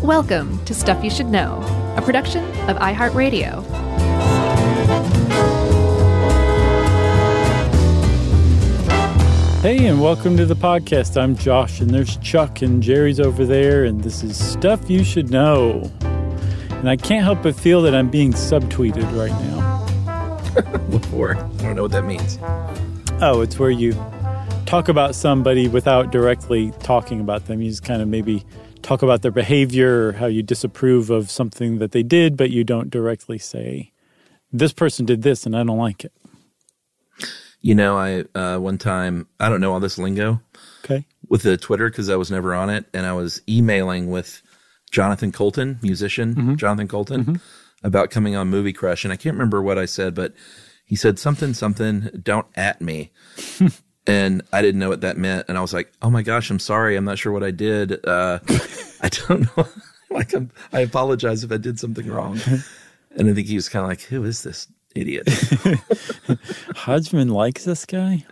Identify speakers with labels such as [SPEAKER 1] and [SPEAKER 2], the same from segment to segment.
[SPEAKER 1] Welcome to Stuff You Should Know, a production of iHeartRadio.
[SPEAKER 2] Hey, and welcome to the podcast. I'm Josh, and there's Chuck, and Jerry's over there, and this is Stuff You Should Know. And I can't help but feel that I'm being subtweeted right now.
[SPEAKER 3] What for? I don't know what that means.
[SPEAKER 2] Oh, it's where you talk about somebody without directly talking about them. You just kind of maybe talk about their behavior or how you disapprove of something that they did, but you don't directly say, this person did this and I don't like it.
[SPEAKER 3] You know, I one time, I don't know all this lingo with the Twitter because I was never on it, and I was emailing with Jonathan Colton, musician Jonathan Colton, about coming on Movie Crush, and I can't remember what I said, but he said something, don't at me. And I didn't know what that meant. And I was like, oh my gosh, I'm sorry. I'm not sure what I did. I don't know. I apologize if I did something wrong. And I think he was kind of like, who is this idiot?
[SPEAKER 2] Hodgman likes this guy?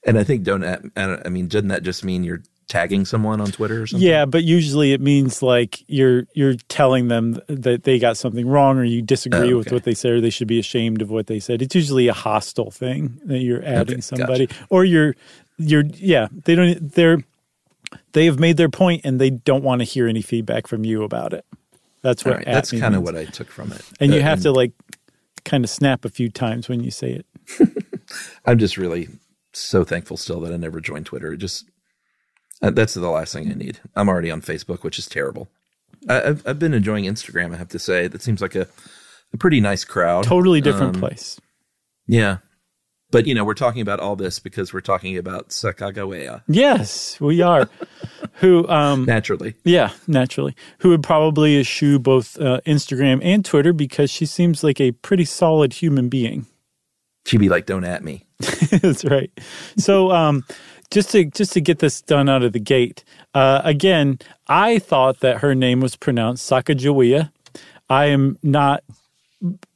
[SPEAKER 3] And I think doesn't that just mean you're tagging someone on Twitter or something?
[SPEAKER 2] Yeah, but usually it means like you're telling them that they got something wrong or you disagree with what they said or they should be ashamed of what they said. It's usually a hostile thing that you're adding somebody. Gotcha. Or they have made their point and they don't want to hear any feedback from you about it. That's what
[SPEAKER 3] that's kind of what I took from it.
[SPEAKER 2] And you have to like kind of snap a few times when you say it.
[SPEAKER 3] I'm just really so thankful still that I never joined Twitter. It just that's the last thing I need. I'm already on Facebook, which is terrible. I've been enjoying Instagram, I have to say. That seems like a pretty nice crowd.
[SPEAKER 2] Totally different place.
[SPEAKER 3] Yeah. But, we're talking about all this because we're talking about Sacagawea.
[SPEAKER 2] Yes, we are. Who
[SPEAKER 3] naturally.
[SPEAKER 2] Yeah, naturally. Who would probably eschew both Instagram and Twitter because she seems like a pretty solid human being.
[SPEAKER 3] She'd be like, don't at me.
[SPEAKER 2] That's right. So just to get this done out of the gate, again, I thought that her name was pronounced Sacagawea. I am not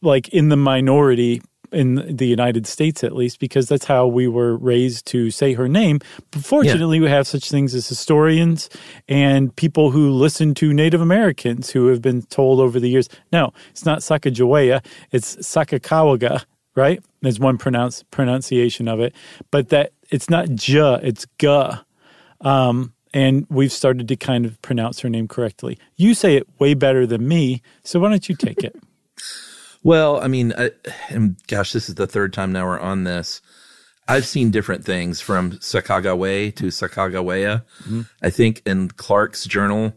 [SPEAKER 2] like in the minority in the United States, at least, because that's how we were raised to say her name. But fortunately, we have such things as historians and people who listen to Native Americans who have been told over the years, no, it's not Sacagawea, it's Sacagawea, right? There's one pronunciation of it, but that it's not J, it's G. And we've started to kind of pronounce her name correctly. You say it way better than me, so why don't you take it?
[SPEAKER 3] Well, I mean, gosh, this is the third time now we're on this. I've seen different things from Sacagawea to Sacagawea. Mm-hmm. I think in Clark's journal,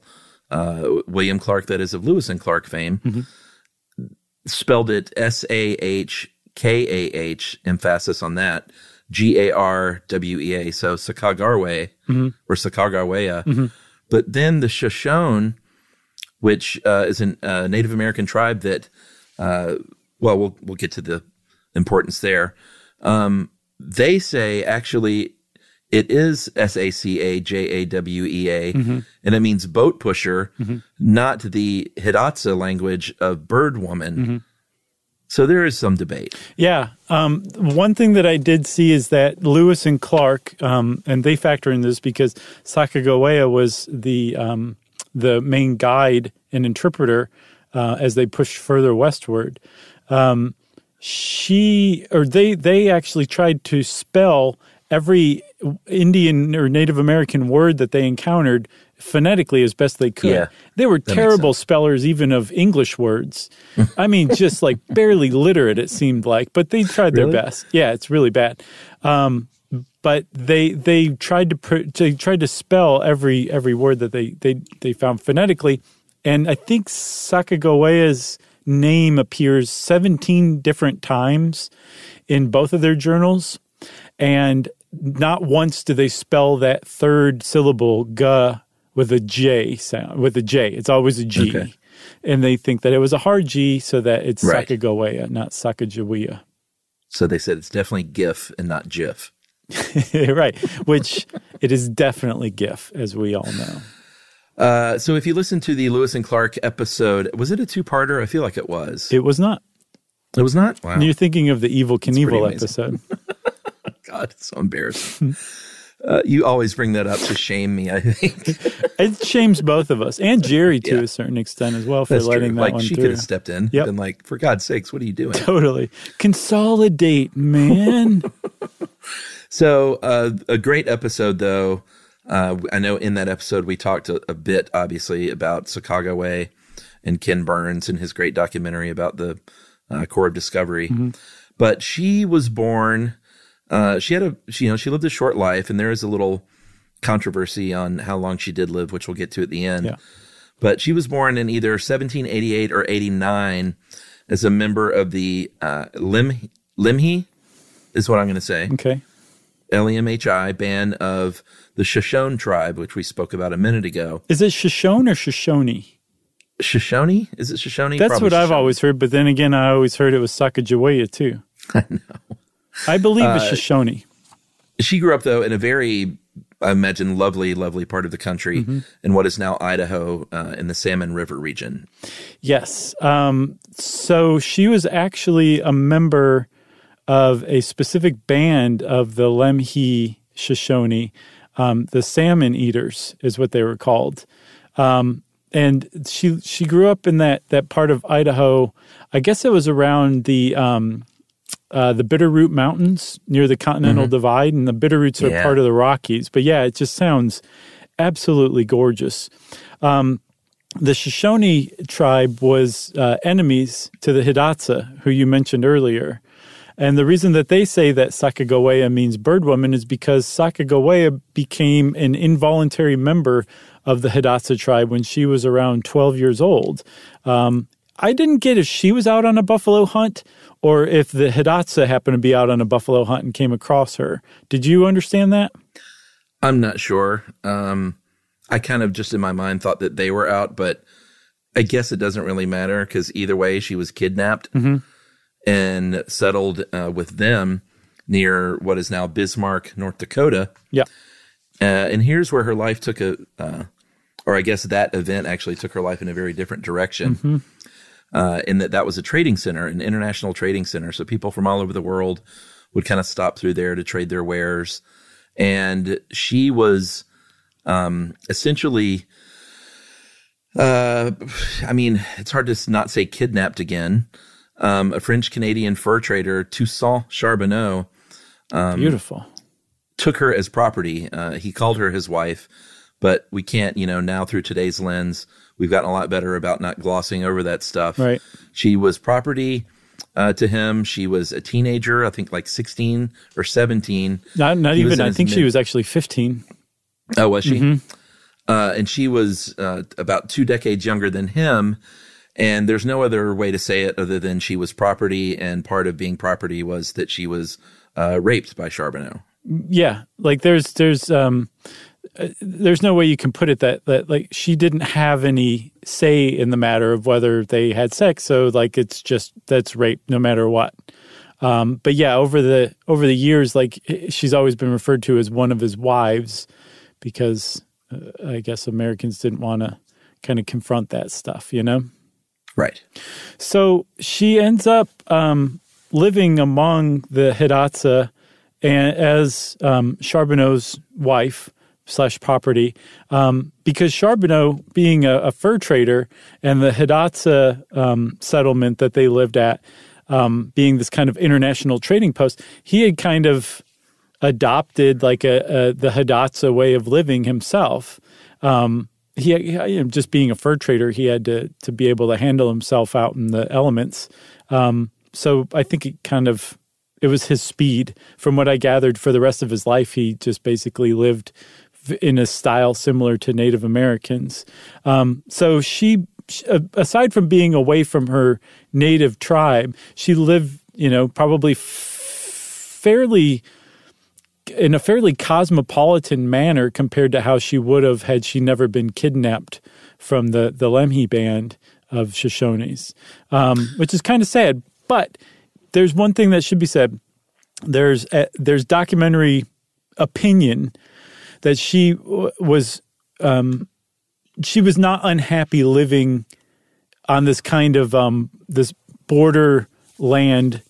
[SPEAKER 3] William Clark, that is of Lewis and Clark fame, spelled it Sahkah, emphasis on that, Garwea, so Sacagawea or Sacagawea. But then the Shoshone, which is a Native American tribe that, we'll get to the importance there. They say actually it is Sacajawea, and it means boat pusher, not the Hidatsa language of bird woman. So there is some debate. Yeah.
[SPEAKER 2] One thing that I did see is that Lewis and Clark, and they factor in this because Sacagawea was the main guide and interpreter as they pushed further westward. They actually tried to spell every Indian or Native American word that they encountered phonetically as best they could. Yeah, they were terrible spellers even of English words. I mean, just like barely literate, it seemed like, but they tried their best. Yeah, it's really bad. But they tried to spell every word that they found phonetically. And I think Sacagawea's name appears 17 different times in both of their journals. And not once do they spell that third syllable, G, with a J sound, with a J. It's always a G. Okay. And they think that it was a hard G, so that it's Sacagawea, not Sacagawea.
[SPEAKER 3] So they said it's definitely GIF and not GIF.
[SPEAKER 2] Right, which it is definitely GIF, as we all know.
[SPEAKER 3] So if you listen to the Lewis and Clark episode, was it a two-parter? I feel like it was.
[SPEAKER 2] It was not.
[SPEAKER 3] It was not? Wow.
[SPEAKER 2] You're thinking of the Evel Knievel episode.
[SPEAKER 3] God, it's so embarrassing. You always bring that up to shame me, I think.
[SPEAKER 2] It shames both of us, and Jerry to a certain extent as well, for
[SPEAKER 3] That's
[SPEAKER 2] letting
[SPEAKER 3] true.
[SPEAKER 2] that
[SPEAKER 3] like,
[SPEAKER 2] one
[SPEAKER 3] she
[SPEAKER 2] through.
[SPEAKER 3] could have stepped in, been like, for God's sakes, what are you doing?
[SPEAKER 2] Totally. Consolidate, man.
[SPEAKER 3] So a great episode, though. I know in that episode we talked a bit, obviously, about Sacagawea and Ken Burns and his great documentary about the Corps of Discovery. Mm-hmm. But she was born... she lived a short life, and there is a little controversy on how long she did live, which we'll get to at the end. Yeah. But she was born in either 1788 or 89 as a member of the Lemhi, is what I'm going to say.
[SPEAKER 2] Okay.
[SPEAKER 3] Lemhi band of the Shoshone tribe, which we spoke about a minute ago.
[SPEAKER 2] Is it Shoshone or Shoshone?
[SPEAKER 3] Shoshone? Is it Shoshone?
[SPEAKER 2] That's
[SPEAKER 3] Probably
[SPEAKER 2] what
[SPEAKER 3] Shoshone.
[SPEAKER 2] I've always heard, but then again, I always heard it was Sacagawea too.
[SPEAKER 3] I know.
[SPEAKER 2] I believe it's Shoshone.
[SPEAKER 3] She grew up, though, in a very, I imagine, lovely, lovely part of the country in what is now Idaho, in the Salmon River region. Yes.
[SPEAKER 2] So she was actually a member of a specific band of the Lemhi Shoshone. The Salmon Eaters is what they were called. And she grew up in that part of Idaho. I guess it was around the Bitterroot Mountains near the Continental Divide, and the Bitterroots are part of the Rockies. But yeah, it just sounds absolutely gorgeous. The Shoshone tribe was enemies to the Hidatsa, who you mentioned earlier. And the reason that they say that Sacagawea means bird woman is because Sacagawea became an involuntary member of the Hidatsa tribe when she was around 12 years old. I didn't get if she was out on a buffalo hunt or if the Hidatsa happened to be out on a buffalo hunt and came across her. Did you understand that?
[SPEAKER 3] I'm not sure. I kind of just in my mind thought that they were out, but I guess it doesn't really matter because either way, she was kidnapped and settled with them near what is now Bismarck, North Dakota.
[SPEAKER 2] Yeah.
[SPEAKER 3] And here's where her life took or I guess that event actually took her life in a very different direction. In that was a trading center, an international trading center. So people from all over the world would kind of stop through there to trade their wares. And she was essentially, it's hard to not say kidnapped again. A French-Canadian fur trader, Toussaint Charbonneau,
[SPEAKER 2] beautiful,
[SPEAKER 3] took her as property. He called her his wife, but we can't, now through today's lens, we've gotten a lot better about not glossing over that stuff.
[SPEAKER 2] Right.
[SPEAKER 3] She was property to him. She was a teenager, I think like 16 or 17.
[SPEAKER 2] Not even, I think she was actually 15.
[SPEAKER 3] Oh, was she? And she was about 2 decades younger than him. And there's no other way to say it other than she was property, and part of being property was that she was raped by Charbonneau.
[SPEAKER 2] Yeah, like there's no way you can put it that like she didn't have any say in the matter of whether they had sex. So like it's just that's rape no matter what. But yeah, over the years, like she's always been referred to as one of his wives because I guess Americans didn't want to kind of confront that stuff,
[SPEAKER 3] Right.
[SPEAKER 2] So she ends up living among the Hidatsa and as Charbonneau's wife / property, because Charbonneau, being a fur trader, and the Hidatsa settlement that they lived at, being this kind of international trading post, he had kind of adopted like the Hidatsa way of living himself. He just being a fur trader, he had to be able to handle himself out in the elements. So I think it was his speed. From what I gathered, for the rest of his life, he just basically lived in a style similar to Native Americans. So she, aside from being away from her native tribe, she lived, probably in a fairly cosmopolitan manner compared to how she would have had she never been kidnapped from the Lemhi band of Shoshones, which is kind of sad. But there's one thing that should be said. There's documentary opinion that she was not unhappy living on this kind of this border land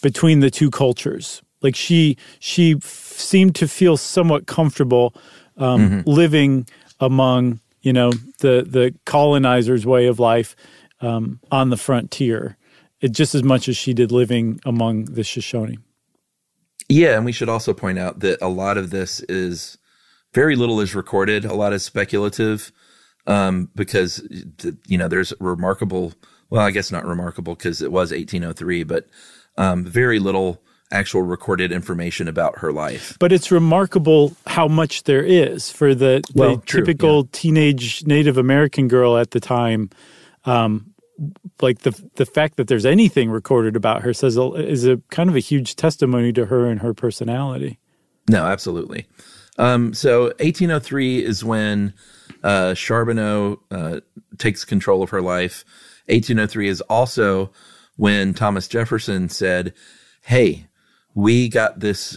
[SPEAKER 2] between the two cultures. Like she seemed to feel somewhat comfortable living among, the colonizers' way of life on the frontier, just as much as she did living among the Shoshone.
[SPEAKER 3] Yeah, and we should also point out that a lot of this is very little is recorded. A lot is speculative because, there's remarkable, well, I guess not remarkable because it was 1803, but very little actual recorded information about her life.
[SPEAKER 2] But it's remarkable how much there is for the typical teenage Native American girl at the time. Like the fact that there's anything recorded about her is a kind of a huge testimony to her and her personality.
[SPEAKER 3] No, absolutely. So 1803 is when Charbonneau takes control of her life. 1803 is also when Thomas Jefferson said, hey, we got this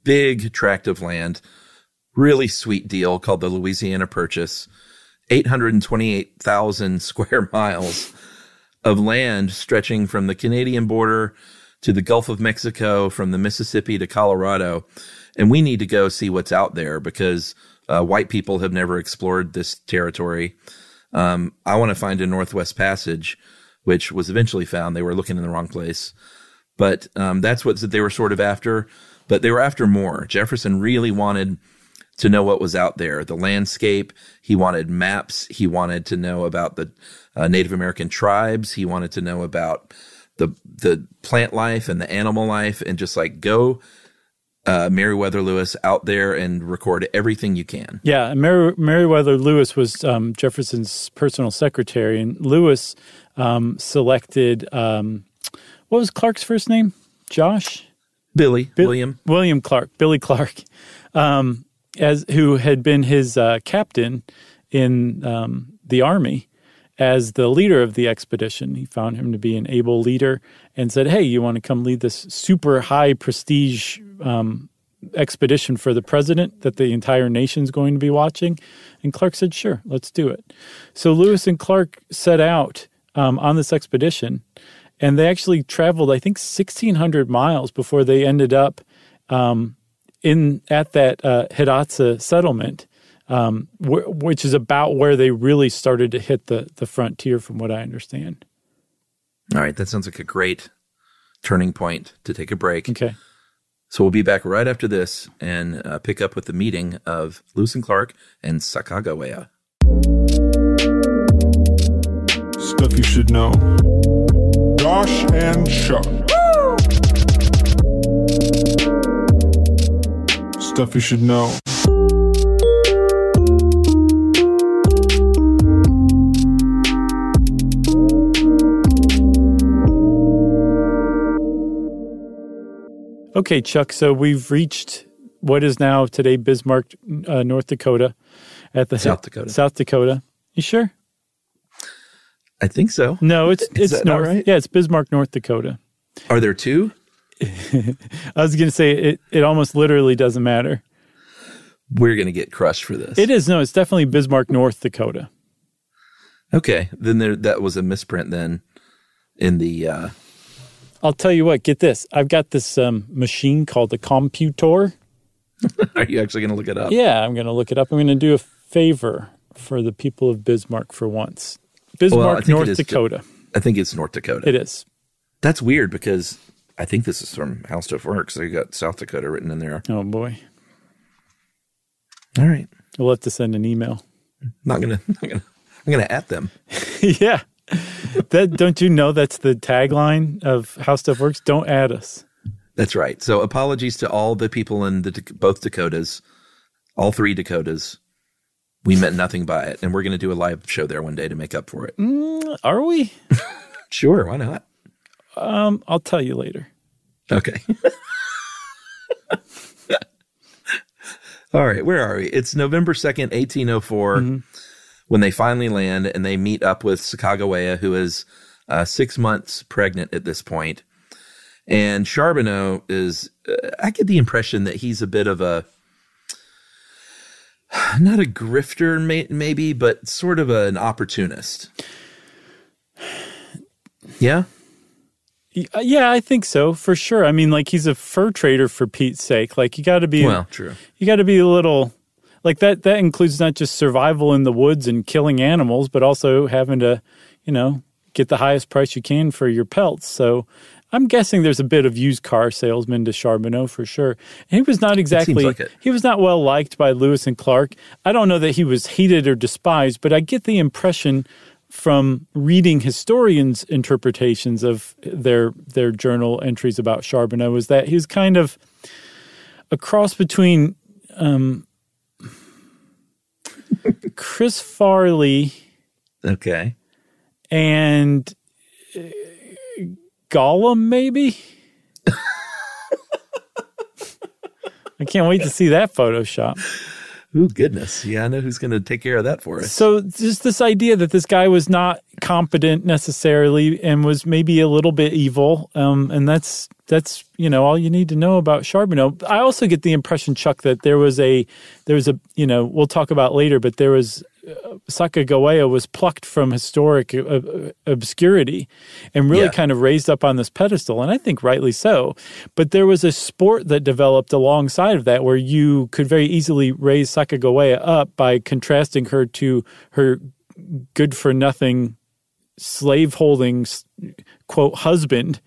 [SPEAKER 3] big tract of land, really sweet deal called the Louisiana Purchase, 828,000 square miles of land stretching from the Canadian border to the Gulf of Mexico, from the Mississippi to Colorado. And we need to go see what's out there because white people have never explored this territory. I want to find a Northwest Passage, which was eventually found. They were looking in the wrong place. But that's what they were sort of after. But they were after more. Jefferson really wanted to know what was out there, the landscape. He wanted maps. He wanted to know about the Native American tribes. He wanted to know about the plant life and the animal life, and just like go Meriwether Lewis out there and record everything you can.
[SPEAKER 2] Yeah, and Meriwether Lewis was Jefferson's personal secretary, and Lewis selected what was Clark's first name? Josh?
[SPEAKER 3] William
[SPEAKER 2] Clark, Billy Clark, who had been his captain in the Army as the leader of the expedition. He found him to be an able leader and said, hey, you want to come lead this super high prestige expedition for the president that the entire nation's going to be watching? And Clark said, sure, let's do it. So Lewis and Clark set out on this expedition, and they actually traveled, I think, 1,600 miles before they ended up at that Hidatsa settlement, which is about where they really started to hit the frontier, from what I understand.
[SPEAKER 3] All right, that sounds like a great turning point to take a break.
[SPEAKER 2] Okay.
[SPEAKER 3] So we'll be back right after this and pick up with the meeting of Lewis and Clark and Sacagawea.
[SPEAKER 4] Stuff you should know. Josh and Chuck. Stuff you should know.
[SPEAKER 2] Okay, Chuck, so we've reached what is now today Bismarck, North Dakota.
[SPEAKER 3] South Dakota.
[SPEAKER 2] South Dakota. You sure?
[SPEAKER 3] I think so.
[SPEAKER 2] No, it's
[SPEAKER 3] not right?
[SPEAKER 2] Yeah, it's Bismarck, North Dakota.
[SPEAKER 3] Are there two?
[SPEAKER 2] I was going to say it almost literally doesn't matter.
[SPEAKER 3] We're going to get crushed for this.
[SPEAKER 2] It is. No, it's definitely Bismarck, North Dakota.
[SPEAKER 3] Okay. Then that was a misprint then in the...
[SPEAKER 2] I'll tell you what, get this. I've got this machine called the computor.
[SPEAKER 3] Are you actually going to look it up?
[SPEAKER 2] Yeah, I'm going to look it up. I'm going to do a favor for the people of Bismarck for once. Bismarck, North Dakota.
[SPEAKER 3] I think it's North Dakota.
[SPEAKER 2] It is.
[SPEAKER 3] That's weird because I think this is from How Stuff Works. They got South Dakota written in there.
[SPEAKER 2] Oh, boy.
[SPEAKER 3] All right.
[SPEAKER 2] We'll have to send an email.
[SPEAKER 3] I'm gonna at them.
[SPEAKER 2] Yeah. Don't you know that's the tagline of How Stuff Works? Don't add us.
[SPEAKER 3] That's right. So apologies to all the people in both Dakotas, all three Dakotas. We meant nothing by it, and we're going to do a live show there one day to make up for it.
[SPEAKER 2] Are we?
[SPEAKER 3] Sure, why not?
[SPEAKER 2] I'll tell you later.
[SPEAKER 3] Okay. All right, where are we? It's November 2nd, 1804, when they finally land, and they meet up with Sacagawea, who is 6 months pregnant at this point. And Charbonneau is, I get the impression that he's a bit of a, not a grifter maybe, but sort of an opportunist. Yeah?
[SPEAKER 2] Yeah, I think so, for sure. I mean, like, he's a fur trader, for Pete's sake. Like, you got to be...
[SPEAKER 3] Well, true.
[SPEAKER 2] You got to be a little... Like, that includes not just survival in the woods and killing animals, but also having to, get the highest price you can for your pelts. So I'm guessing there's a bit of used car salesman to Charbonneau, for sure. And he was not exactly...
[SPEAKER 3] It seems like it.
[SPEAKER 2] He was not well liked by Lewis and Clark. I don't know that he was hated or despised, but I get the impression... from reading historians' interpretations of their journal entries about Charbonneau was that he was kind of a cross between Chris Farley, and Gollum, maybe. I can't wait to see that Photoshop.
[SPEAKER 3] Oh, goodness. Yeah, I know who's going to take care of that for us.
[SPEAKER 2] So just this idea that this guy was not competent necessarily and was maybe a little bit evil, and that's all you need to know about Charbonneau. I also get the impression, Chuck, that there was a we'll talk about later, but there was Sacagawea was plucked from historic obscurity and really kind of raised up on this pedestal, and I think rightly so. But there was a sport that developed alongside of that where you could very easily raise Sacagawea up by contrasting her to her good-for-nothing slave-holding, quote, husband,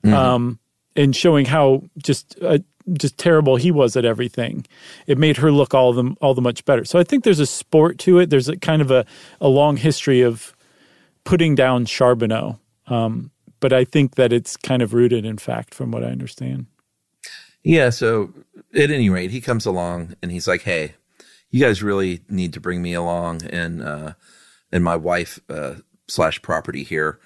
[SPEAKER 2] and showing how just terrible he was at everything. It made her look all the much better. So I think there's a sport to it. There's a kind of a long history of putting down Charbonneau. But I think that it's kind of rooted in fact, from what I understand.
[SPEAKER 3] Yeah, so at any rate, he comes along and he's like, hey, you guys really need to bring me along and my wife / property here.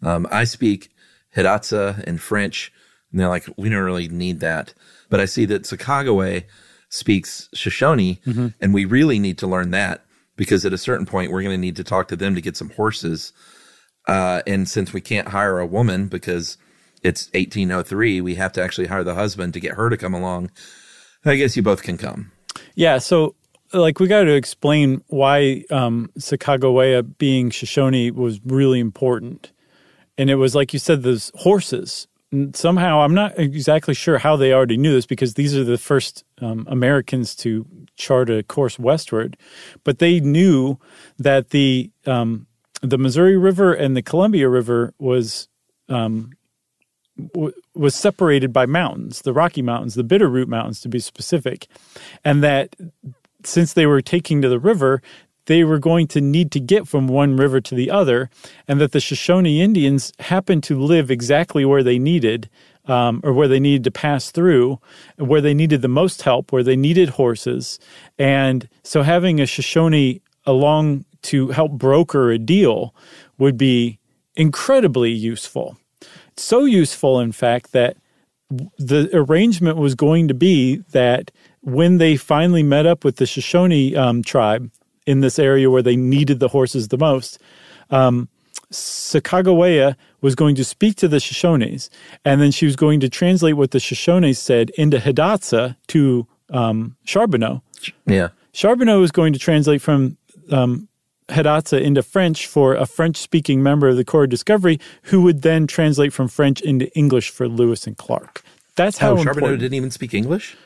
[SPEAKER 3] I speak Hidatsa and French, and they're like, we don't really need that. But I see that Sacagawea speaks Shoshone, and we really need to learn that because at a certain point, we're going to need to talk to them to get some horses. And since we can't hire a woman because it's 1803, we have to actually hire the husband to get her to come along. I guess you both can come. Yeah,
[SPEAKER 2] so like we got to explain why Sacagawea being Shoshone was really important. And it was, like you said, those horses. And somehow, I'm not exactly sure how they already knew this because these are the first Americans to chart a course westward. But they knew that the Missouri River and the Columbia River was separated by mountains, the Rocky Mountains, the Bitterroot Mountains to be specific. And that since they were taking to the river, they were going to need to get from one river to the other, and that the Shoshone Indians happened to live exactly where they needed, or where they needed to pass through, where they needed the most help, where they needed horses. And so having a Shoshone along to help broker a deal would be incredibly useful. So useful, in fact, that the arrangement was going to be that when they finally met up with the Shoshone tribe in this area where they needed the horses the most, Sacagawea was going to speak to the Shoshones, and then she was going to translate what the Shoshones said into Hidatsa to Charbonneau.
[SPEAKER 3] Yeah.
[SPEAKER 2] Charbonneau was going to translate from Hidatsa into French for a French-speaking member of the Corps of Discovery, who would then translate from French into English for Lewis and Clark. That's how important.
[SPEAKER 3] Charbonneau didn't even speak English?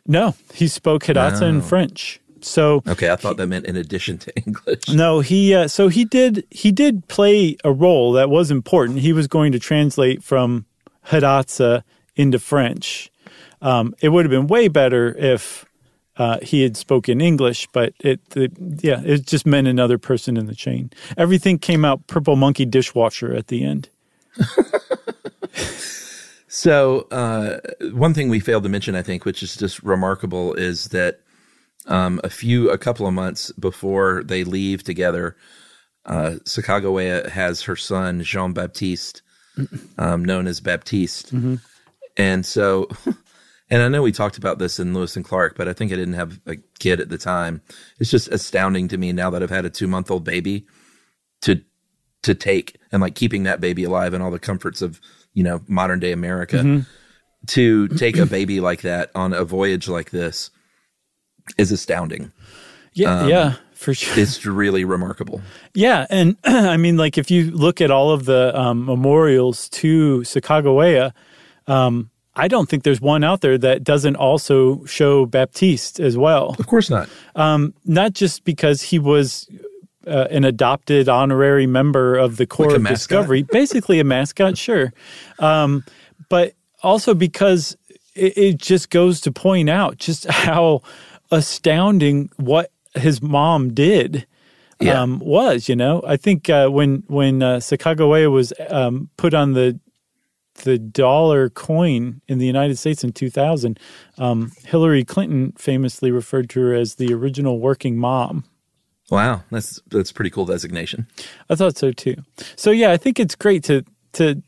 [SPEAKER 2] No, he spoke Hidatsa and French. So
[SPEAKER 3] okay, I thought that meant in addition to English.
[SPEAKER 2] No, he did play a role that was important. He was going to translate from Hidatsa into French. It would have been way better if he had spoken English, but it just meant another person in the chain. Everything came out purple monkey dishwasher at the end.
[SPEAKER 3] So one thing we failed to mention, I think, which is just remarkable, is that a couple of months before they leave together, Sacagawea has her son Jean-Baptiste, known as Baptiste, and so. And I know we talked about this in Lewis and Clark, but I think I didn't have a kid at the time. It's just astounding to me now that I've had a 2-month-old baby to take and like keeping that baby alive and all the comforts of, modern day America, to take a baby like that on a voyage like this is astounding.
[SPEAKER 2] Yeah. For sure.
[SPEAKER 3] It's really remarkable.
[SPEAKER 2] Yeah. And I mean, like, if you look at all of the memorials to Sacagawea, I don't think there's one out there that doesn't also show Baptiste as well.
[SPEAKER 3] Of course not.
[SPEAKER 2] Not just because he was an adopted honorary member of the Corps of Discovery, basically a mascot, sure. But also because it just goes to point out just how astounding what his mom did was, you know. I think when Sacagawea was put on the dollar coin in the United States in 2000, Hillary Clinton famously referred to her as the original working mom.
[SPEAKER 3] Wow, that's a pretty cool designation.
[SPEAKER 2] I thought so too. So yeah, I think it's great to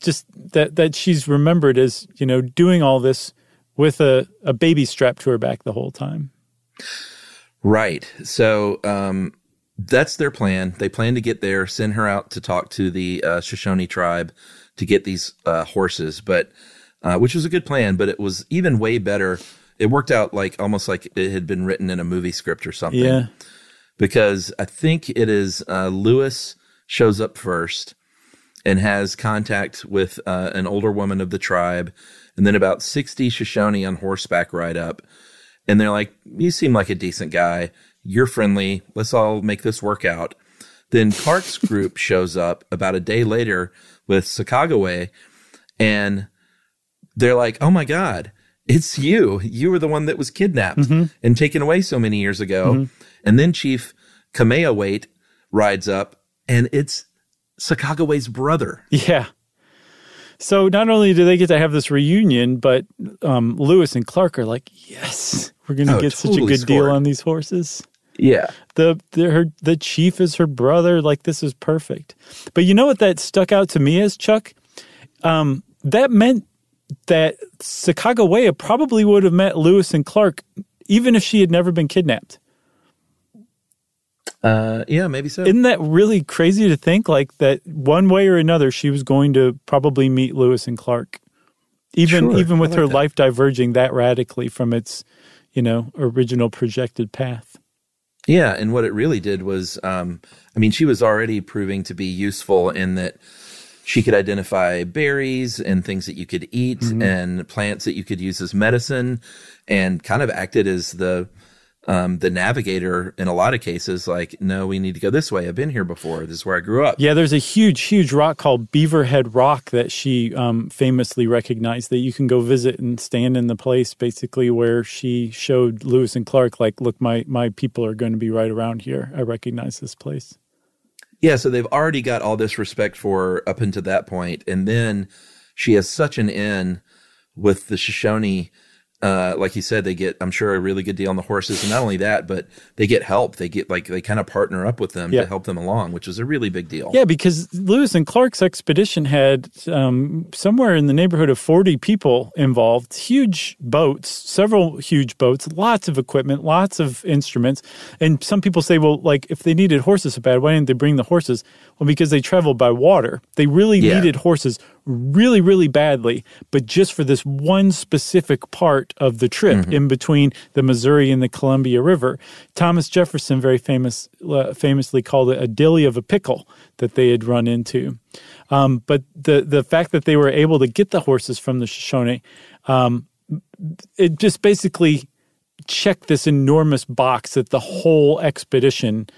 [SPEAKER 2] just that she's remembered as, you know, doing all this with a baby strapped to her back the whole time.
[SPEAKER 3] Right. So that's their plan. They plan to get there, send her out to talk to the Shoshone tribe to get these horses, but which was a good plan, but it was even way better. It worked out like almost like it had been written in a movie script or something.
[SPEAKER 2] Yeah.
[SPEAKER 3] Because I think it is Lewis shows up first and has contact with an older woman of the tribe, and then about 60 Shoshone on horseback ride up. And they're like, you seem like a decent guy. You're friendly. Let's all make this work out. Then Clark's group shows up about a day later with Sacagawea, and they're like, oh my God, it's you. You were the one that was kidnapped and taken away so many years ago. And then Chief Kamehameha rides up, and it's Sacagawea's brother.
[SPEAKER 2] Yeah. So not only do they get to have this reunion, but Lewis and Clark are like, yes, we're going to get such a good deal on these horses.
[SPEAKER 3] Yeah.
[SPEAKER 2] The chief is her brother. Like, this is perfect. But you know what that stuck out to me as, Chuck? That meant that Sacagawea probably would have met Lewis and Clark even if she had never been kidnapped.
[SPEAKER 3] Yeah, maybe so.
[SPEAKER 2] Isn't that really crazy to think? Like, that one way or another, she was going to probably meet Lewis and Clark, even with her life diverging that radically from its, you know, original projected path.
[SPEAKER 3] Yeah, and what it really did was, I mean, she was already proving to be useful in that she could identify berries and things that you could eat and plants that you could use as medicine, and kind of acted as the navigator in a lot of cases. Like, no, we need to go this way. I've been here before. This is where I grew up.
[SPEAKER 2] Yeah, there's a huge rock called Beaverhead Rock that she famously recognized, that you can go visit and stand in the place basically where she showed Lewis and Clark, like, look, my people are going to be right around here. I recognize this place.
[SPEAKER 3] Yeah, so they've already got all this respect for her up until that point. And then she has such an in with the Shoshone. Like you said, they get, I'm sure, a really good deal on the horses. And not only that, but they get help. They get, like, they kind of partner up with them to help them along, which is a really big deal.
[SPEAKER 2] Yeah, because Lewis and Clark's expedition had somewhere in the neighborhood of 40 people involved, huge boats, several huge boats, lots of equipment, lots of instruments. And some people say, well, like, if they needed horses so bad, why didn't they bring the horses? Well, because they traveled by water. They really needed horses really, really badly, but just for this one specific part of the trip in between the Missouri and the Columbia River. Thomas Jefferson very famously called it a dilly of a pickle that they had run into. But the fact that they were able to get the horses from the Shoshone, it just basically checked this enormous box that the whole expedition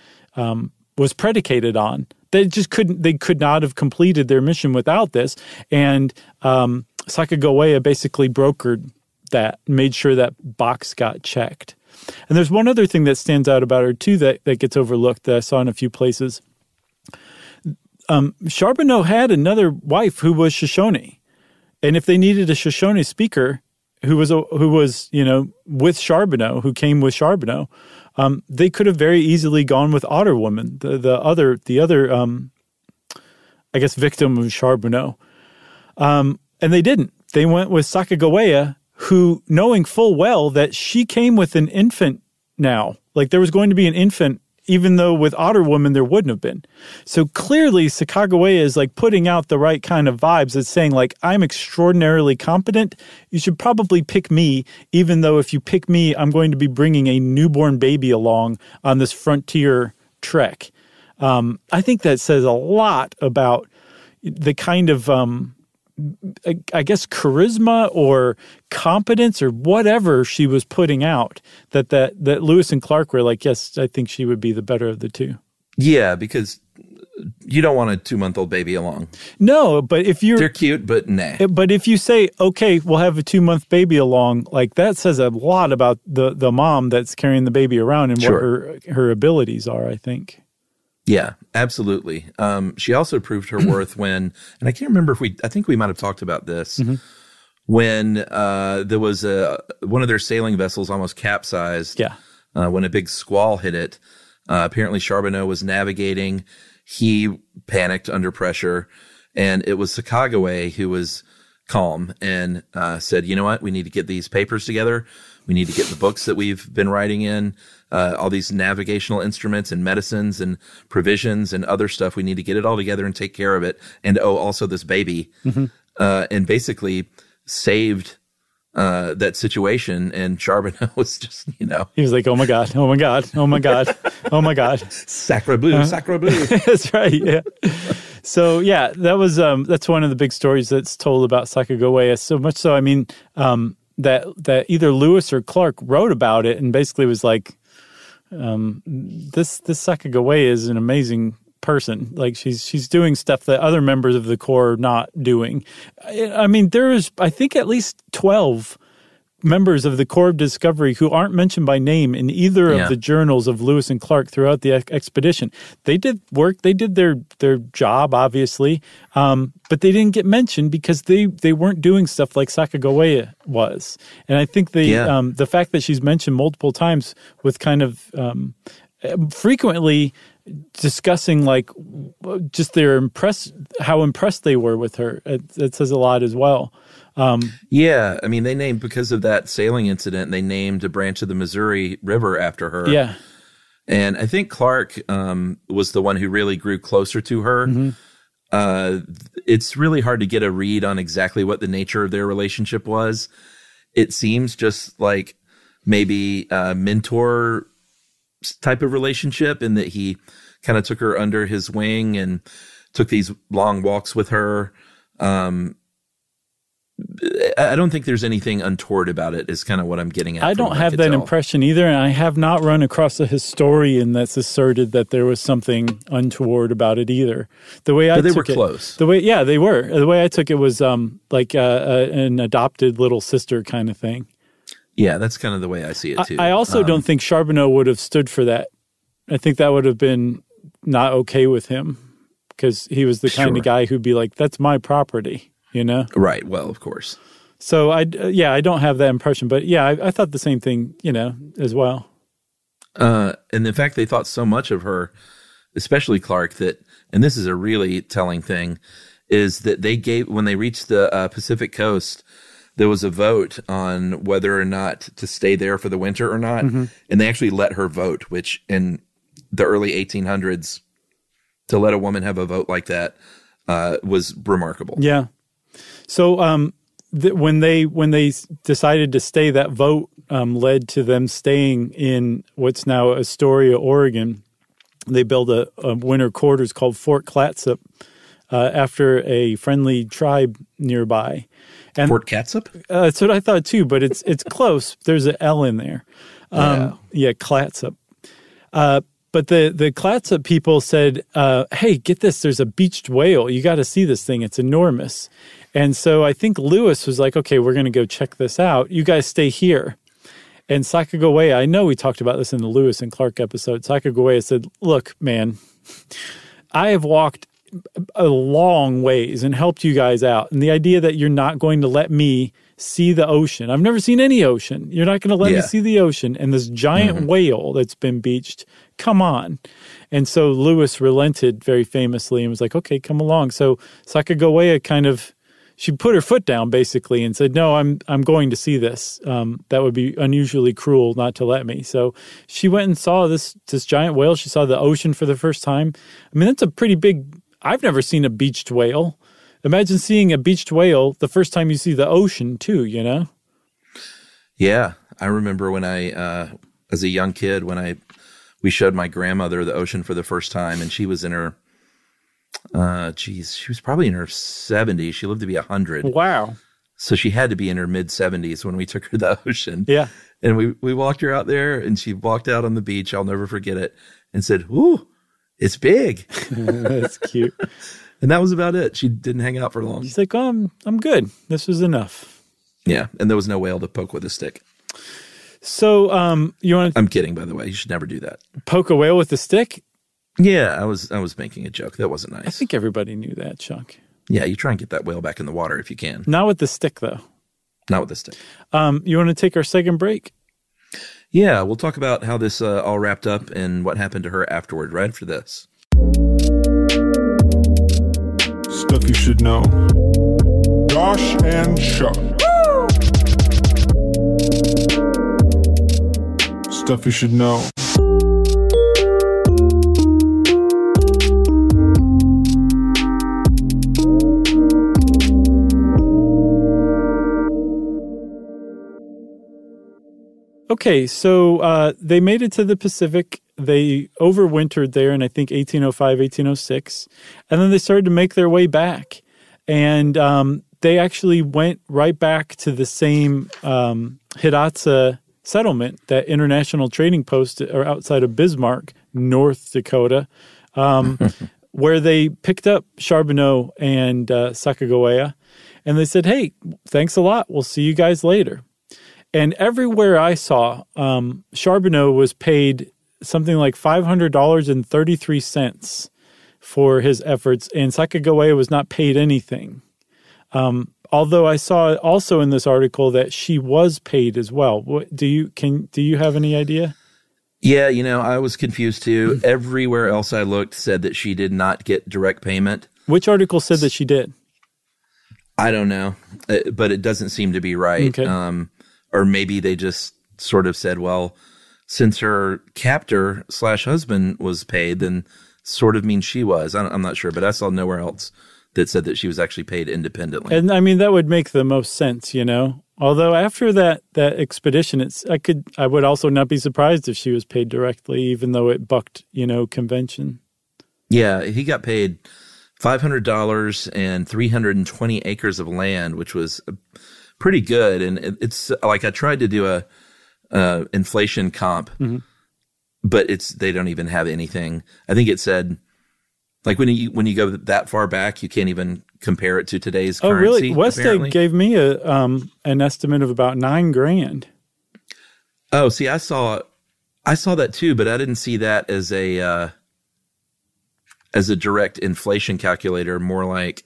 [SPEAKER 2] was predicated on. They could not have completed their mission without this. And Sacagawea basically brokered that, made sure that box got checked. And there's one other thing that stands out about her too that gets overlooked that I saw in a few places. Charbonneau had another wife who was Shoshone. And if they needed a Shoshone speaker who was, you know, with Charbonneau, who came with Charbonneau, they could have very easily gone with Otter Woman, the other I guess victim of Charbonneau. And they didn't. They went with Sacagawea, who, knowing full well that she came with an infant now, like there was going to be an infant, even though with Otter Woman there wouldn't have been. So clearly Sacagawea is like putting out the right kind of vibes. It's saying like, I'm extraordinarily competent. You should probably pick me, even though if you pick me, I'm going to be bringing a newborn baby along on this frontier trek. I think that says a lot about the kind of, I guess, charisma or competence or whatever she was putting out that Lewis and Clark were like, yes, I think she would be the better of the two.
[SPEAKER 3] Yeah, because you don't want a 2-month-old baby along.
[SPEAKER 2] No, but if
[SPEAKER 3] they're cute, but nah.
[SPEAKER 2] But if you say, okay, we'll have a 2-month baby along, like that says a lot about the mom that's carrying the baby around and what her abilities are, I think.
[SPEAKER 3] Yeah, absolutely. She also proved her worth when, and I can't remember I think we might have talked about this, when there was one of their sailing vessels almost capsized.
[SPEAKER 2] Yeah.
[SPEAKER 3] When a big squall hit it. Apparently Charbonneau was navigating. He panicked under pressure, and it was Sacagawea who was calm and said, you know what, we need to get these papers together. We need to get the books that we've been writing in, all these navigational instruments and medicines and provisions and other stuff. We need to get it all together and take care of it. And also this baby, and basically saved that situation. And Charbonneau was just, he
[SPEAKER 2] was like, oh my God, oh my God, oh my God, oh my God.
[SPEAKER 3] Sacre bleu, sacre bleu.
[SPEAKER 2] That's right. Yeah. So yeah, that was, that's one of the big stories that's told about Sacagawea. So much so, I mean, that either Lewis or Clark wrote about it and basically was like, this Sacagawea is an amazing person. Like she's doing stuff that other members of the Corps are not doing. I mean, there is, I think, at least 12 members of the Corps of Discovery who aren't mentioned by name in either of the journals of Lewis and Clark throughout the expedition. They did work, they did their job, obviously, but they didn't get mentioned because they weren't doing stuff like Sacagawea was. And I think the fact that she's mentioned multiple times with kind of frequently discussing like just how impressed they were with her, it says a lot as well.
[SPEAKER 3] Yeah, I mean, they named, because of that sailing incident, they named a branch of the Missouri River after her.
[SPEAKER 2] Yeah.
[SPEAKER 3] And I think Clark was the one who really grew closer to her. It's really hard to get a read on exactly what the nature of their relationship was. It seems just like maybe a mentor type of relationship, in that he kind of took her under his wing and took these long walks with her. I don't think there's anything untoward about it, is kind of what I'm getting at.
[SPEAKER 2] I don't have that impression either, and I have not run across a historian that's asserted that there was something untoward about it either. The way I
[SPEAKER 3] but they
[SPEAKER 2] took
[SPEAKER 3] were
[SPEAKER 2] it,
[SPEAKER 3] close.
[SPEAKER 2] They were. The way I took it was like an adopted little sister kind of thing.
[SPEAKER 3] Yeah, that's kind of the way I see it too.
[SPEAKER 2] I also don't think Charbonneau would have stood for that. I think that would have been not okay with him, because he was the kind of guy who'd be like, that's my property. Right. Well, of course. So I don't have that impression, but yeah, I thought the same thing, as well.
[SPEAKER 3] And in fact, they thought so much of her, especially Clark, that, and this is a really telling thing, is that when they reached the Pacific coast, there was a vote on whether or not to stay there for the winter or not. And they actually let her vote, which in the early 1800s, to let a woman have a vote like that was remarkable.
[SPEAKER 2] Yeah. So when they decided to stay, that vote led to them staying in what's now Astoria, Oregon. They built a winter quarters called Fort Clatsop after a friendly tribe nearby. And
[SPEAKER 3] Fort Clatsop?
[SPEAKER 2] That's what I thought too, but it's close. There's an L in there. Clatsop. But the Clatsop people said, hey, get this, there's a beached whale. You got to see this thing. It's enormous. And so I think Lewis was like, okay, we're going to go check this out. You guys stay here. And Sacagawea, I know we talked about this in the Lewis and Clark episode. Sacagawea said, look, man, I have walked a long ways and helped you guys out. And the idea that you're not going to let me see the ocean. I've never seen any ocean. You're not going to let me see the ocean. And this giant whale that's been beached, come on. And so Lewis relented very famously and was like, okay, come along. So Sacagawea she put her foot down basically and said, no, I'm going to see this. That would be unusually cruel not to let me. So she went and saw this giant whale. She saw the ocean for the first time. I mean, that's a pretty big, I've never seen a beached whale. Imagine seeing a beached whale the first time you see the ocean too, Yeah.
[SPEAKER 3] I remember when I, as a young kid, when we showed my grandmother the ocean for the first time, and she was in her, she was probably in her 70s. She lived to be 100.
[SPEAKER 2] Wow.
[SPEAKER 3] So she had to be in her mid 70s when we took her to the ocean.
[SPEAKER 2] Yeah.
[SPEAKER 3] And we walked her out there, and she walked out on the beach. I'll never forget it. And said, "Ooh, it's big."
[SPEAKER 2] That's cute.
[SPEAKER 3] And that was about it. She didn't hang out for long.
[SPEAKER 2] She's like, "Oh, I'm good. This was enough."
[SPEAKER 3] Yeah. And there was no whale to poke with a stick.
[SPEAKER 2] So you want to...
[SPEAKER 3] I'm kidding, by the way. You should never do that.
[SPEAKER 2] Poke a whale with a stick?
[SPEAKER 3] Yeah, I was making a joke. That wasn't nice.
[SPEAKER 2] I think everybody knew that, Chuck.
[SPEAKER 3] Yeah, you try and get that whale back in the water if you can.
[SPEAKER 2] Not with the stick, though.
[SPEAKER 3] Not with the stick.
[SPEAKER 2] You want to take our second break?
[SPEAKER 3] Yeah, we'll talk about how this all wrapped up and what happened to her afterward, right after this.
[SPEAKER 4] Stuff you should know. Josh and Chuck. Stuff you should know.
[SPEAKER 2] Okay, so they made it to the Pacific. They overwintered there in, I think, 1805, 1806. And then they started to make their way back. And they actually went right back to the same Hidatsa settlement, that international trading post outside of Bismarck, North Dakota, where they picked up Charbonneau and Sacagawea. And they said, "Hey, thanks a lot. We'll see you guys later." And everywhere I saw, Charbonneau was paid something like $500.33 for his efforts, and Sacagawea was not paid anything. Although I saw also in this article that she was paid as well. Do you have any idea?
[SPEAKER 3] Yeah, I was confused too. Everywhere else I looked said that she did not get direct payment.
[SPEAKER 2] Which article said that she did?
[SPEAKER 3] I don't know, but it doesn't seem to be right.
[SPEAKER 2] Okay.
[SPEAKER 3] Or maybe they just sort of said, well, since her captor / husband was paid, then sort of means she was. I'm not sure, but I saw nowhere else that said that she was actually paid independently.
[SPEAKER 2] And I mean, that would make the most sense, Although after that expedition, I would also not be surprised if she was paid directly, even though it bucked, convention.
[SPEAKER 3] Yeah, he got paid $500 and 320 acres of land, which was pretty good. And it's like I tried to do a inflation comp, but they don't even have anything. I think it said, like when you go that far back, you can't even compare it to today's currency.
[SPEAKER 2] Oh, really? Westegg gave me an estimate of about $9,000.
[SPEAKER 3] Oh, see, I saw that too, but I didn't see that as a direct inflation calculator. More like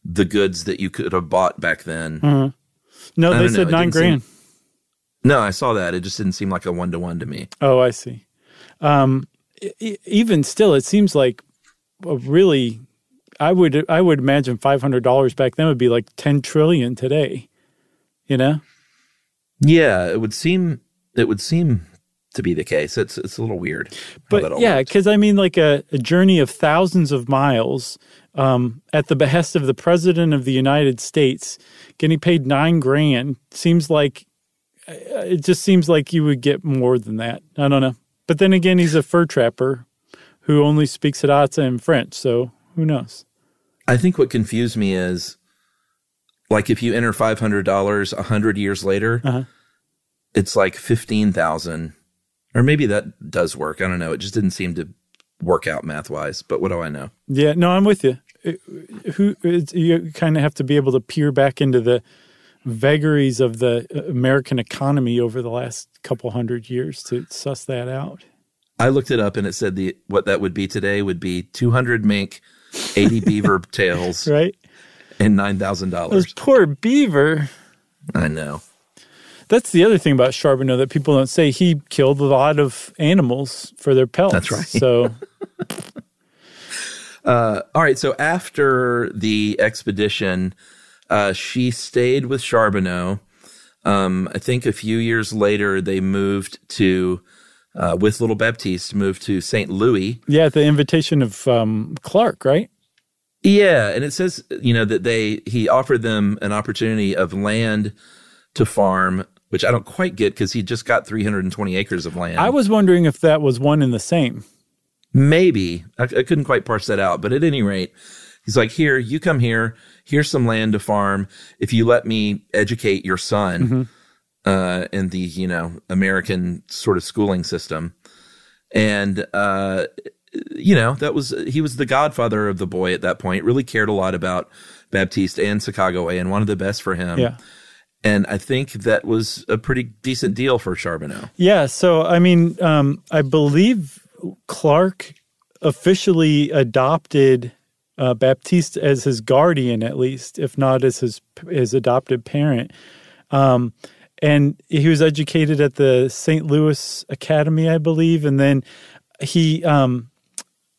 [SPEAKER 3] the goods that you could have bought back then.
[SPEAKER 2] Mm-hmm. No, they said $9,000.
[SPEAKER 3] No, I saw that. It just didn't seem like a 1-to-1 to me.
[SPEAKER 2] Oh, I see. Even still, it seems like really, I would imagine $500 back then would be like 10 trillion today.
[SPEAKER 3] Yeah, it would seem to be the case. It's a little weird.
[SPEAKER 2] But yeah, because I mean, like a journey of thousands of miles at the behest of the President of the United States, getting paid $9,000 seems like it just seems like you would get more than that. I don't know. But then again, he's a fur trapper who only speaks Hidatsa and French, so who knows?
[SPEAKER 3] I think what confused me is, like, if you enter $500 100 years later, it's like $15,000, or maybe that does work. I don't know. It just didn't seem to work out math-wise, but what do I know? Yeah,
[SPEAKER 2] no, I'm with you. You kind of have to be able to peer back into the vagaries of the American economy over the last couple hundred years to suss that out.
[SPEAKER 3] I looked it up, and it said what that would be today would be 200 mink, 80 beaver tails,
[SPEAKER 2] right,
[SPEAKER 3] and $9,000.
[SPEAKER 2] Those poor beaver.
[SPEAKER 3] I know.
[SPEAKER 2] That's the other thing about Charbonneau that people don't say. He killed a lot of animals for their pelts.
[SPEAKER 3] That's right.
[SPEAKER 2] So,
[SPEAKER 3] all right. So after the expedition, she stayed with Charbonneau. I think a few years later, they moved to, with Little Baptiste, moved to St. Louis.
[SPEAKER 2] Yeah, at the invitation of Clark, right?
[SPEAKER 3] Yeah, and it says, that he offered them an opportunity of land to farm which I don't quite get because he just got 320 acres of land.
[SPEAKER 2] I was wondering if that was one and the same.
[SPEAKER 3] Maybe. I couldn't quite parse that out. But at any rate, he's like, here, you come here. Here's some land to farm. If you let me educate your son in the, American sort of schooling system. And, he was the godfather of the boy at that point, really cared a lot about Baptiste and Sacagawea and wanted the best for him.
[SPEAKER 2] Yeah.
[SPEAKER 3] And I think that was a pretty decent deal for Charbonneau.
[SPEAKER 2] Yeah. So, I mean, I believe Clark officially adopted Baptiste as his guardian, at least, if not as his adopted parent. And he was educated at the St. Louis Academy, I believe. And then he,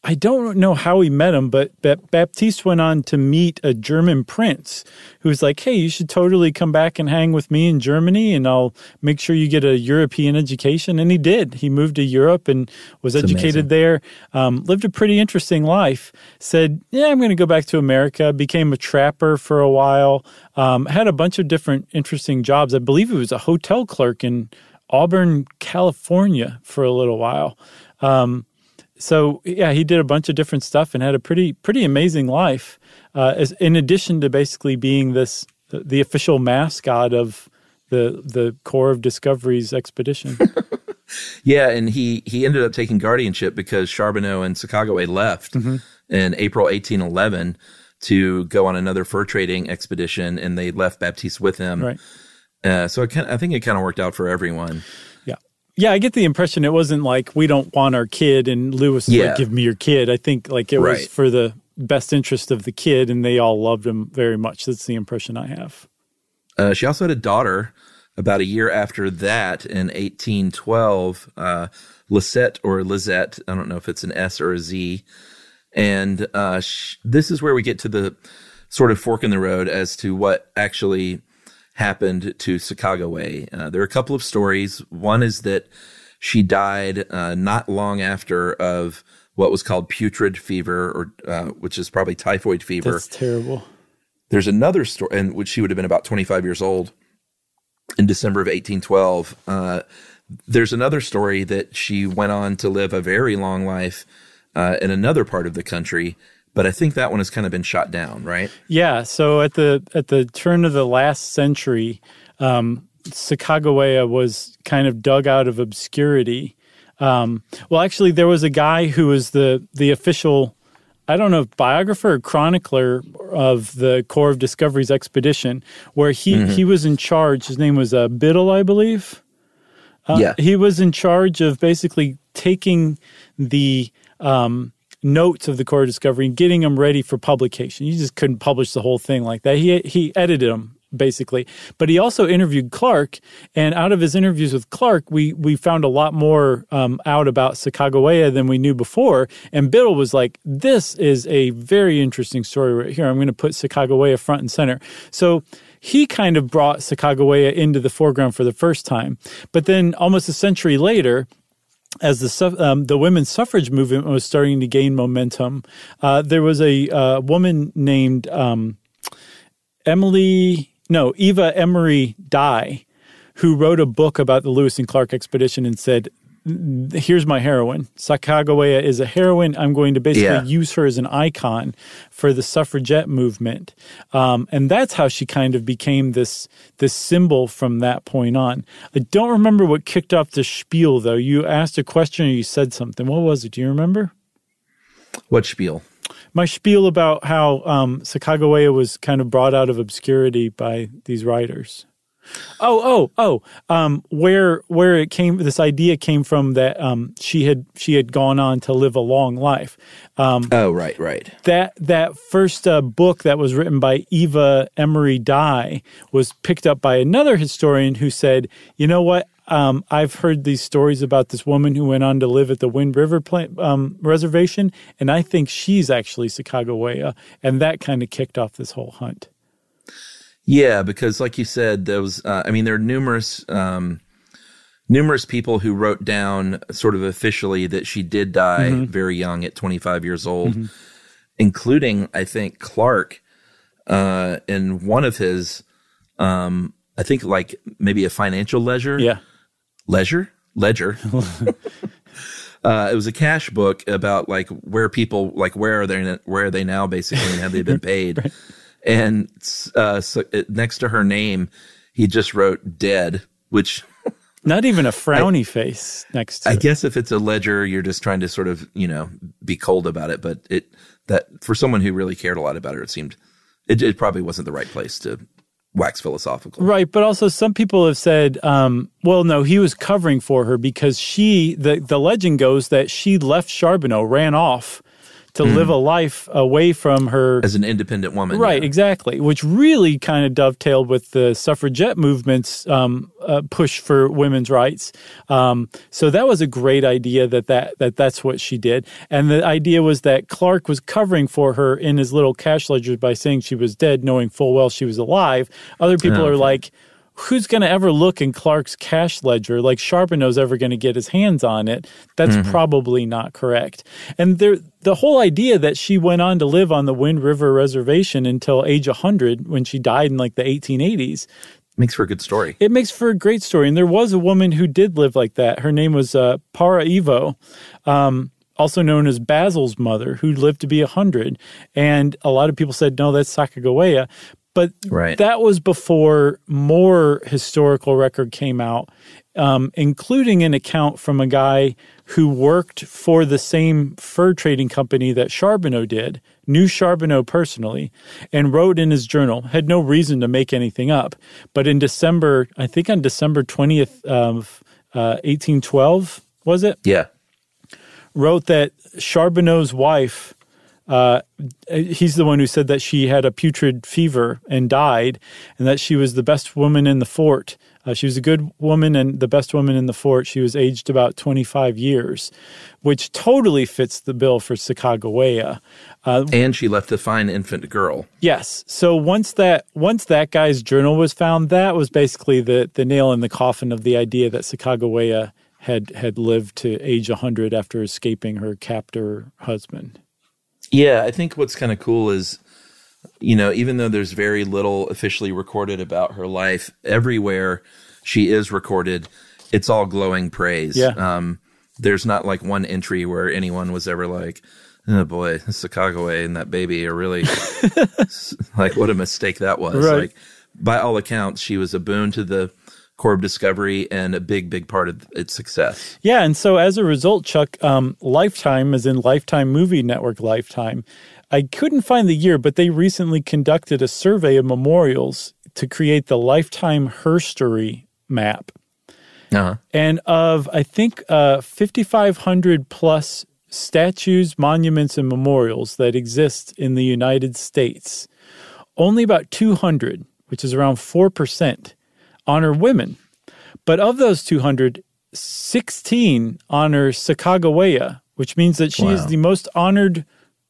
[SPEAKER 2] I don't know how he met him, but Baptiste went on to meet a German prince who was like, hey, you should totally come back and hang with me in Germany, and I'll make sure you get a European education. And he did. He moved to Europe and was educated there, lived a pretty interesting life, said, yeah, I'm going to go back to America, became a trapper for a while, had a bunch of different interesting jobs. I believe he was a hotel clerk in Auburn, California for a little while. So, yeah, he did a bunch of different stuff and had a pretty amazing life, in addition to basically being the official mascot of the Corps of Discovery's expedition.
[SPEAKER 3] Yeah, and he ended up taking guardianship because Charbonneau and Sacagawea left in April 1811 to go on another fur trading expedition, and they left Baptiste with him.
[SPEAKER 2] Right.
[SPEAKER 3] So I think it kind of worked out for everyone.
[SPEAKER 2] Yeah, I get the impression it wasn't like, we don't want our kid, and Lewis was like, give me your kid. I think like it was for the best interest of the kid, and they all loved him very much. That's the impression I have.
[SPEAKER 3] She also had a daughter about a year after that in 1812, Lisette or Lizette. I don't know if it's an S or a Z. And this is where we get to the sort of fork in the road as to what actually happened to Sacagawea. There are a couple of stories. One is that she died not long after of what was called putrid fever, or which is probably typhoid fever.
[SPEAKER 2] That's terrible.
[SPEAKER 3] There's another story, in which she would have been about 25 years old in December of 1812. There's another story that she went on to live a very long life in another part of the country. But I think that one has kind of been shot down, right? Yeah.
[SPEAKER 2] So at the turn of the last century, Sacagawea was kind of dug out of obscurity. Well, actually, there was a guy who was the official, I don't know, biographer or chronicler of the Corps of Discovery's expedition, where he was in charge. His name was Biddle, I believe. He was in charge of basically taking the notes of the Corps of Discovery and getting them ready for publication. You just couldn't publish the whole thing like that. He edited them, basically. But he also interviewed Clark, and out of his interviews with Clark, we found a lot more out about Sacagawea than we knew before. And Biddle was like, this is a very interesting story right here. I'm going to put Sacagawea front and center. So he kind of brought Sacagawea into the foreground for the first time. But then almost a century later, as the women's suffrage movement was starting to gain momentum, there was a woman named Eva Emery Dye, who wrote a book about the Lewis and Clark expedition and said, here's my heroine. Sacagawea is a heroine. I'm going to basically use her as an icon for the suffragette movement. And that's how she kind of became this symbol from that point on. I don't remember what kicked off the spiel, though. You asked a question or you said something. What was it? Do you remember?
[SPEAKER 3] What spiel?
[SPEAKER 2] My spiel about how Sacagawea was kind of brought out of obscurity by these writers. Where it came, this idea came from that she had gone on to live a long life.
[SPEAKER 3] Right.
[SPEAKER 2] That first book that was written by Eva Emery Dye was picked up by another historian who said, you know what? I've heard these stories about this woman who went on to live at the Wind River reservation, and I think she's actually Sacagawea, and that kind of kicked off this whole hunt.
[SPEAKER 3] Yeah, because like you said, there are numerous people who wrote down sort of officially that she did die very young at 25 years old, including, I think, Clark in one of his I think like maybe a financial ledger.
[SPEAKER 2] Yeah.
[SPEAKER 3] Ledger. It was a cash book about like where people, like where are they now basically, and have they been paid? Right. And next to her name, he just wrote dead, which
[SPEAKER 2] not even a frowny face next to it.
[SPEAKER 3] I guess if it's a ledger, you're just trying to sort of, be cold about it. But that for someone who really cared a lot about her, it seemed it probably wasn't the right place to wax philosophical.
[SPEAKER 2] Right. But also some people have said, well, no, he was covering for her because the legend goes that she left Charbonneau, ran off to live a life away from her.
[SPEAKER 3] As an independent woman.
[SPEAKER 2] Right, exactly. Which really kind of dovetailed with the suffragette movement's push for women's rights. So that was a great idea that's what she did. And the idea was that Clark was covering for her in his little cash ledger by saying she was dead, knowing full well she was alive. Other people are like, who's going to ever look in Clark's cash ledger like Charbonneau's ever going to get his hands on it? That's probably not correct. And the whole idea that she went on to live on the Wind River Reservation until age 100 when she died in like the 1880s.
[SPEAKER 3] Makes for a good story.
[SPEAKER 2] It makes for a great story. And there was a woman who did live like that. Her name was Paraivo, also known as Basil's mother, who lived to be 100. And a lot of people said, no, that's Sacagawea. But that was before more historical record came out, including an account from a guy who worked for the same fur trading company that Charbonneau did, knew Charbonneau personally, and wrote in his journal, had no reason to make anything up. But in December, I think on December 20th of 1812, was it?
[SPEAKER 3] Yeah.
[SPEAKER 2] Wrote that Charbonneau's wife... he's the one who said that she had a putrid fever and died, and that she was the best woman in the fort. She was a good woman and the best woman in the fort. She was aged about 25 years, which totally fits the bill for Sacagawea.
[SPEAKER 3] And she left a fine infant girl.
[SPEAKER 2] Yes. So once that guy's journal was found, that was basically the nail in the coffin of the idea that Sacagawea had lived to age 100 after escaping her captor husband.
[SPEAKER 3] Yeah, I think what's kind of cool is, even though there's very little officially recorded about her life, everywhere she is recorded, it's all glowing praise.
[SPEAKER 2] Yeah.
[SPEAKER 3] There's not like one entry where anyone was ever like, oh boy, Sacagawea and that baby are really like, what a mistake that was.
[SPEAKER 2] Right.
[SPEAKER 3] Like, by all accounts, she was a boon to the Corps of Discovery and a big, big part of its success.
[SPEAKER 2] Yeah, and so as a result, Chuck, Lifetime, as in Lifetime Movie Network Lifetime, I couldn't find the year, but they recently conducted a survey of memorials to create the Lifetime Herstory map.
[SPEAKER 3] Uh-huh.
[SPEAKER 2] And of, I think, 5,500 plus statues, monuments, and memorials that exist in the United States, only about 200, which is around 4%, honor women. But of those 200, 16 honor Sacagawea, which means that she is the most honored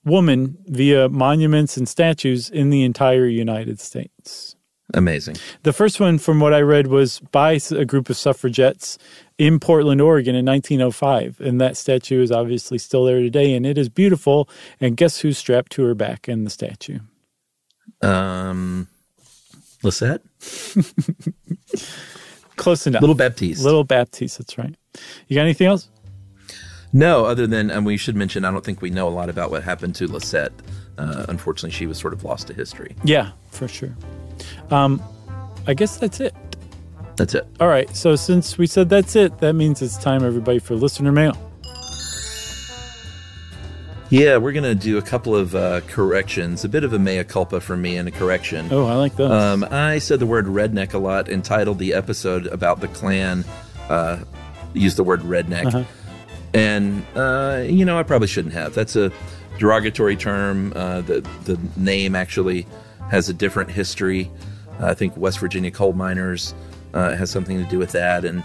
[SPEAKER 2] woman via monuments and statues in the entire United States.
[SPEAKER 3] Amazing.
[SPEAKER 2] The first one, from what I read, was by a group of suffragettes in Portland, Oregon in 1905. And that statue is obviously still there today, and it is beautiful. And guess who's strapped to her back in the statue?
[SPEAKER 3] Lisette?
[SPEAKER 2] Close enough.
[SPEAKER 3] Little Baptiste.
[SPEAKER 2] Little Baptiste, that's right. You got anything else?
[SPEAKER 3] No, other than, we should mention, I don't think we know a lot about what happened to Lisette. Unfortunately, she was sort of lost to history.
[SPEAKER 2] Yeah, for sure. I guess that's it.
[SPEAKER 3] That's it.
[SPEAKER 2] All right, so since we said that's it, that means it's time, everybody, for listener mail.
[SPEAKER 3] Yeah, we're going to do a couple of corrections, a bit of a mea culpa for me and a correction.
[SPEAKER 2] Oh, I like those.
[SPEAKER 3] I said the word redneck a lot and titled the episode about the Klan, used the word redneck. Uh-huh. And, I probably shouldn't have. That's a derogatory term. The name actually has a different history. I think West Virginia coal miners has something to do with that. And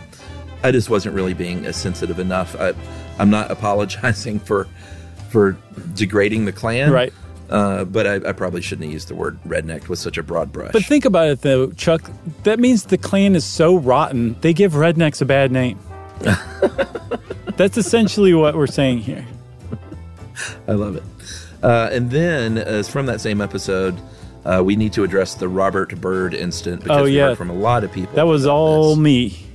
[SPEAKER 3] I just wasn't really being sensitive enough. I'm not apologizing for degrading the Klan.
[SPEAKER 2] Right.
[SPEAKER 3] But I probably shouldn't have used the word redneck with such a broad brush.
[SPEAKER 2] But think about it, though, Chuck. That means the Klan is so rotten, they give rednecks a bad name. That's essentially what we're saying here.
[SPEAKER 3] I love it. And then, as from that same episode, We need to address the Robert Byrd incident because we heard from a lot of people.
[SPEAKER 2] That was all me.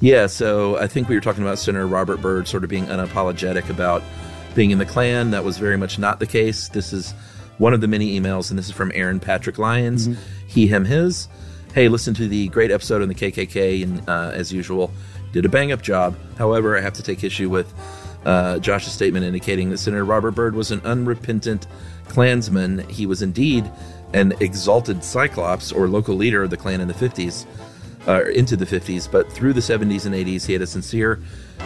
[SPEAKER 3] Yeah, so I think we were talking about Senator Robert Byrd sort of being unapologetic about being in the Klan. That was very much not the case. This is one of the many emails, and this is from Aaron Patrick Lyons. He, him, his. Hey, listen to the great episode on the KKK, and as usual, did a bang-up job. However, I have to take issue with Josh's statement indicating that Senator Robert Byrd was an unrepentant Klansman. He was indeed an exalted Cyclops or local leader of the Klan in the 50s. Into the 50s, but through the 70s and 80s, he had a sincere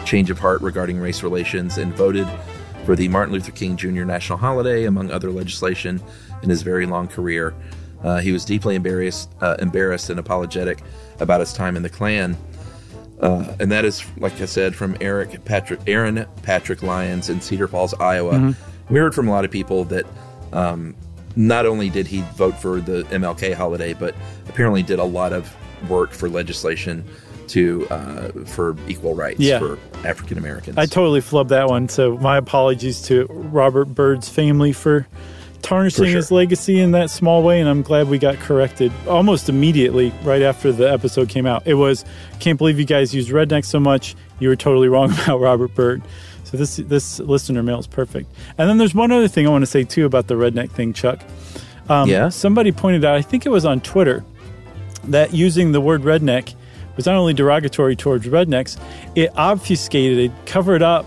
[SPEAKER 3] change of heart regarding race relations and voted for the Martin Luther King Jr. national holiday, among other legislation, in his very long career. He was deeply embarrassed and apologetic about his time in the Klan. And that is, like I said, from Aaron Patrick Lyons in Cedar Falls, Iowa. We heard from a lot of people that not only did he vote for the MLK holiday, but apparently did a lot of work for legislation for equal rights for African Americans.
[SPEAKER 2] I totally flubbed that one, so my apologies to Robert Byrd's family for tarnishing his legacy in that small way, and I'm glad we got corrected almost immediately right after the episode came out. It was, can't believe you guys used redneck so much. You were totally wrong about Robert Byrd. So this listener mail is perfect. And then there's one other thing I want to say, too, about the redneck thing, Chuck. Somebody pointed out, I think it was on Twitter, that using the word redneck was not only derogatory towards rednecks, it obfuscated, covered up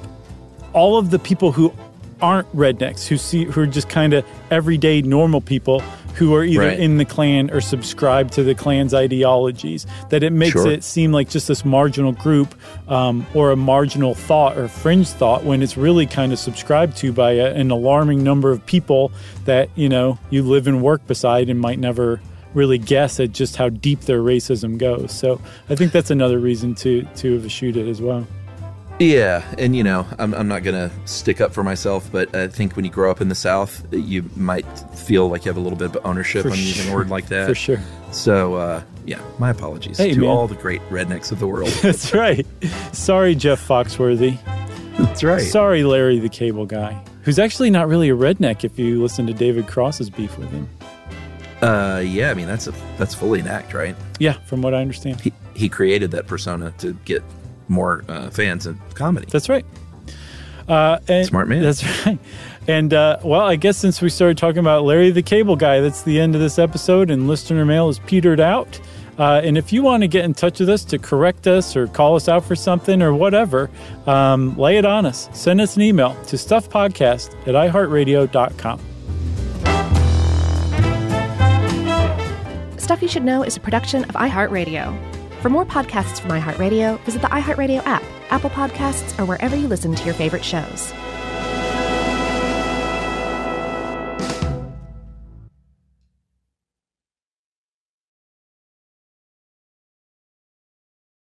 [SPEAKER 2] all of the people who aren't rednecks, who are just kind of everyday normal people who are either in the Klan or subscribe to the Klan's ideologies. That it makes it seem like just this marginal group or a marginal thought or fringe thought, when it's really kind of subscribed to by an alarming number of people that, you know, you live and work beside and might never really guess at just how deep their racism goes. So I think that's another reason to have eschewed it as well.
[SPEAKER 3] Yeah, and you know, I'm not going to stick up for myself, but I think when you grow up in the South, you might feel like you have a little bit of ownership on using a word like that.
[SPEAKER 2] For sure.
[SPEAKER 3] So, my apologies to all the great rednecks of the world.
[SPEAKER 2] That's right. Sorry, Jeff Foxworthy.
[SPEAKER 3] That's right.
[SPEAKER 2] Sorry, Larry the Cable Guy, who's actually not really a redneck if you listen to David Cross's beef with him.
[SPEAKER 3] I mean, that's fully an act, right?
[SPEAKER 2] Yeah, from what I understand.
[SPEAKER 3] He created that persona to get more fans of comedy.
[SPEAKER 2] That's right.
[SPEAKER 3] Smart man.
[SPEAKER 2] That's right. And, I guess since we started talking about Larry the Cable Guy, that's the end of this episode, and listener mail is petered out. And if you want to get in touch with us to correct us or call us out for something or whatever, lay it on us. Send us an email to stuffpodcast@iheartradio.com.
[SPEAKER 1] Stuff You Should Know is a production of iHeartRadio. For more podcasts from iHeartRadio, visit the iHeartRadio app, Apple Podcasts, or wherever you listen to your favorite shows.